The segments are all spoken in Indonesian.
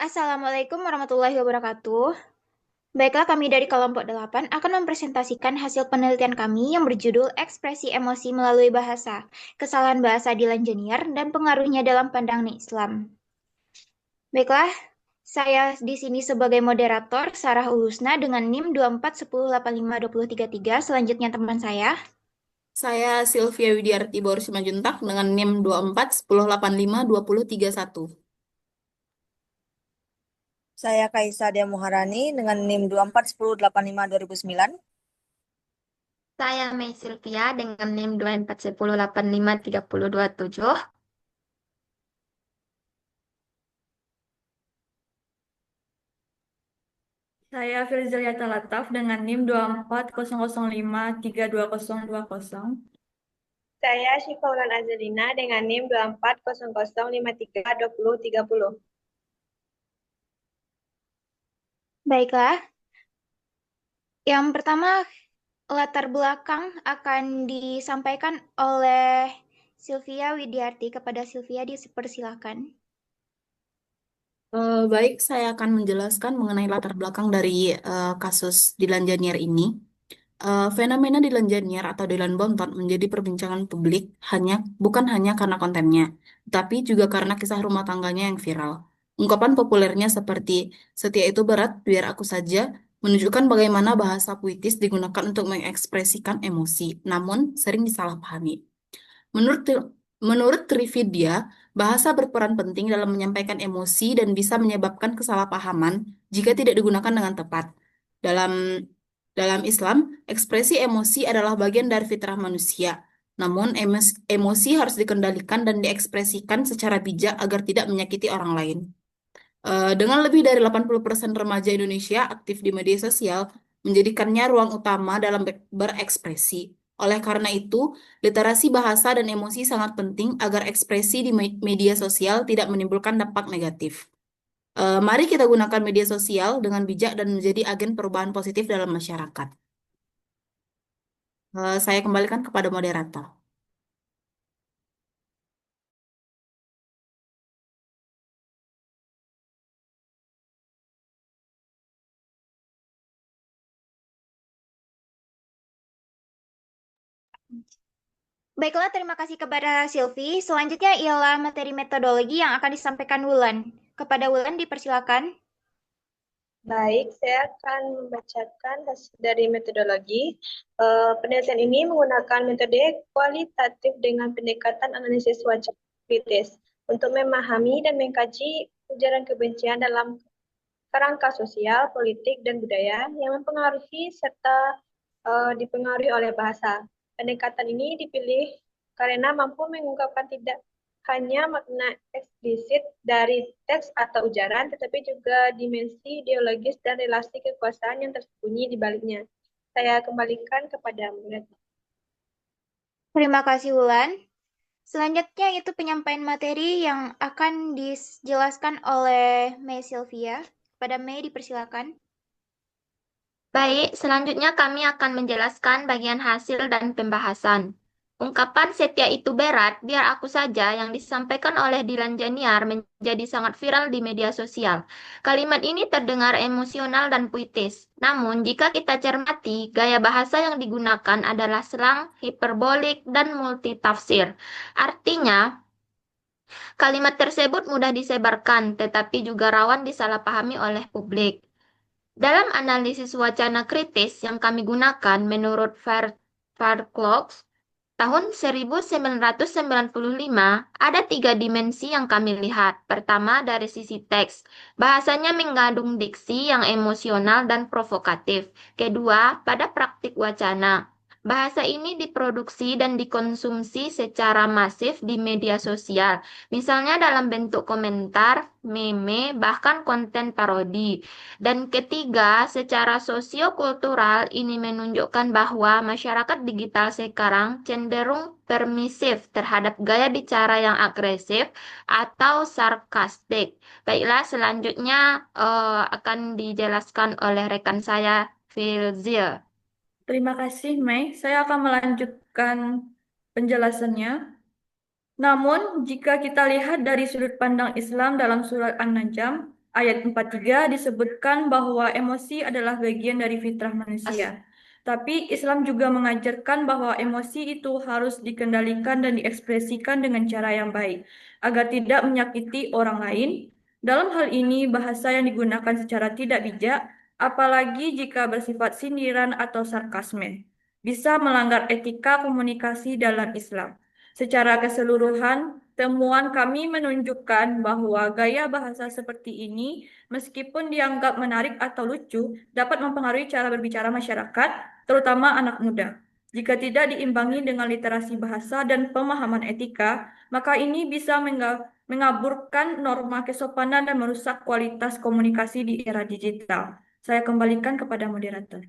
Assalamualaikum warahmatullahi wabarakatuh. Baiklah, kami dari kelompok 8 akan mempresentasikan hasil penelitian kami yang berjudul Ekspresi Emosi Melalui Bahasa, Kesalahan Bahasa di Lanjanier, dan Pengaruhnya dalam Pandangan Islam. Baiklah, saya di sini sebagai moderator, Sarah Ulusna dengan NIM 2410852033. Selanjutnya teman saya. Saya Sylvia Widiarti Baur Simanjuntak dengan NIM 24 1085 2031. Saya Kaisa Dia Muharani dengan NIM 24 10 85 2009. Saya Mei Sylvia dengan NIM 2410853027. Saya Firzaliata Lataf dengan NIM 2400532020. Saya Syifaulan Azalina dengan NIM 2400532030. Baiklah, yang pertama latar belakang akan disampaikan oleh Sylvia Widiarti. Kepada Sylvia dipersilakan. Baik, saya akan menjelaskan mengenai latar belakang dari kasus Dilan Janier ini. Fenomena Dilan Janier atau Dilan Bontot menjadi perbincangan publik bukan hanya karena kontennya, tapi juga karena kisah rumah tangganya yang viral. Ungkapan populernya seperti "setia itu berat, biar aku saja" menunjukkan bagaimana bahasa puitis digunakan untuk mengekspresikan emosi, namun sering disalahpahami. Menurut menurut Trividia, bahasa berperan penting dalam menyampaikan emosi dan bisa menyebabkan kesalahpahaman jika tidak digunakan dengan tepat. Dalam dalam Islam, ekspresi emosi adalah bagian dari fitrah manusia. Namun, emosi harus dikendalikan dan diekspresikan secara bijak agar tidak menyakiti orang lain. Dengan lebih dari 80% remaja Indonesia aktif di media sosial, menjadikannya ruang utama dalam berekspresi. Oleh karena itu, literasi bahasa dan emosi sangat penting agar ekspresi di media sosial tidak menimbulkan dampak negatif. Mari kita gunakan media sosial dengan bijak dan menjadi agen perubahan positif dalam masyarakat. Saya kembalikan kepada moderator. Baiklah, terima kasih kepada Silvi. Selanjutnya ialah materi metodologi yang akan disampaikan Wulan. Kepada Wulan dipersilakan. Baik, saya akan membacakan hasil dari metodologi. Penelitian ini menggunakan metode kualitatif dengan pendekatan analisis wajah kritis untuk memahami dan mengkaji ujaran kebencian dalam kerangka sosial, politik, dan budaya yang mempengaruhi serta dipengaruhi oleh bahasa. Pendekatan ini dipilih karena mampu mengungkapkan tidak hanya makna eksplisit dari teks atau ujaran, tetapi juga dimensi ideologis dan relasi kekuasaan yang tersembunyi di baliknya. Saya kembalikan kepada moderator. Terima kasih Wulan. Selanjutnya itu penyampaian materi yang akan dijelaskan oleh Mei Sylvia. Kepada Mei dipersilakan. Baik, selanjutnya kami akan menjelaskan bagian hasil dan pembahasan. Ungkapan setia itu berat, biar aku saja yang disampaikan oleh Dilan Janiar menjadi sangat viral di media sosial. Kalimat ini terdengar emosional dan puitis. Namun, jika kita cermati, gaya bahasa yang digunakan adalah slang, hiperbolik, dan multitafsir. Artinya, kalimat tersebut mudah disebarkan, tetapi juga rawan disalahpahami oleh publik. Dalam analisis wacana kritis yang kami gunakan menurut Fairclough, tahun 1995, ada 3 dimensi yang kami lihat. Pertama, dari sisi teks. Bahasanya mengandung diksi yang emosional dan provokatif. Kedua, pada praktik wacana. Bahasa ini diproduksi dan dikonsumsi secara masif di media sosial, misalnya dalam bentuk komentar, meme, bahkan konten parodi. Dan ketiga, secara sosiokultural ini menunjukkan bahwa masyarakat digital sekarang cenderung permisif terhadap gaya bicara yang agresif atau sarkastik. Baiklah, selanjutnya akan dijelaskan oleh rekan saya, Filzil. Terima kasih, Mei. Saya akan melanjutkan penjelasannya. Namun, jika kita lihat dari sudut pandang Islam dalam surat An-Najm, Ayat 43 disebutkan bahwa emosi adalah bagian dari fitrah manusia. Tapi Islam juga mengajarkan bahwa emosi itu harus dikendalikan dan diekspresikan dengan cara yang baik, agar tidak menyakiti orang lain. Dalam hal ini, bahasa yang digunakan secara tidak bijak, apalagi jika bersifat sindiran atau sarkasme, bisa melanggar etika komunikasi dalam Islam. Secara keseluruhan, temuan kami menunjukkan bahwa gaya bahasa seperti ini, meskipun dianggap menarik atau lucu, dapat mempengaruhi cara berbicara masyarakat, terutama anak muda. Jika tidak diimbangi dengan literasi bahasa dan pemahaman etika, maka ini bisa mengaburkan norma kesopanan dan merusak kualitas komunikasi di era digital. Saya kembalikan kepada moderator.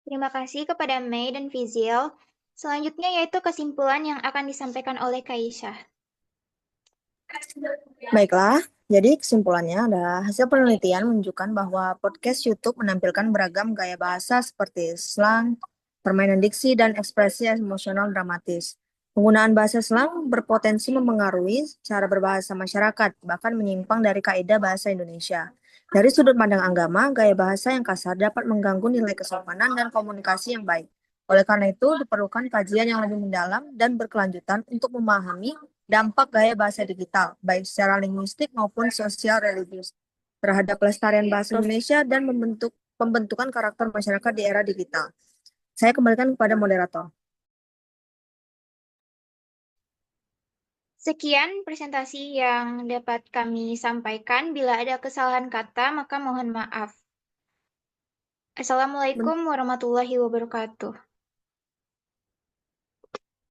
Terima kasih kepada Mei dan Fizil. Selanjutnya yaitu kesimpulan yang akan disampaikan oleh Kaisah. Baiklah, jadi kesimpulannya adalah hasil penelitian menunjukkan bahwa podcast YouTube menampilkan beragam gaya bahasa seperti slang, permainan diksi, dan ekspresi emosional dramatis. Penggunaan bahasa slang berpotensi mempengaruhi cara berbahasa masyarakat, bahkan menyimpang dari kaidah bahasa Indonesia. Dari sudut pandang agama, gaya bahasa yang kasar dapat mengganggu nilai kesopanan dan komunikasi yang baik. Oleh karena itu, diperlukan kajian yang lebih mendalam dan berkelanjutan untuk memahami dampak gaya bahasa digital, baik secara linguistik maupun sosial religius, terhadap pelestarian bahasa Indonesia dan pembentukan karakter masyarakat di era digital. Saya kembalikan kepada moderator. Sekian presentasi yang dapat kami sampaikan. Bila ada kesalahan kata, maka mohon maaf. Assalamualaikum warahmatullahi wabarakatuh.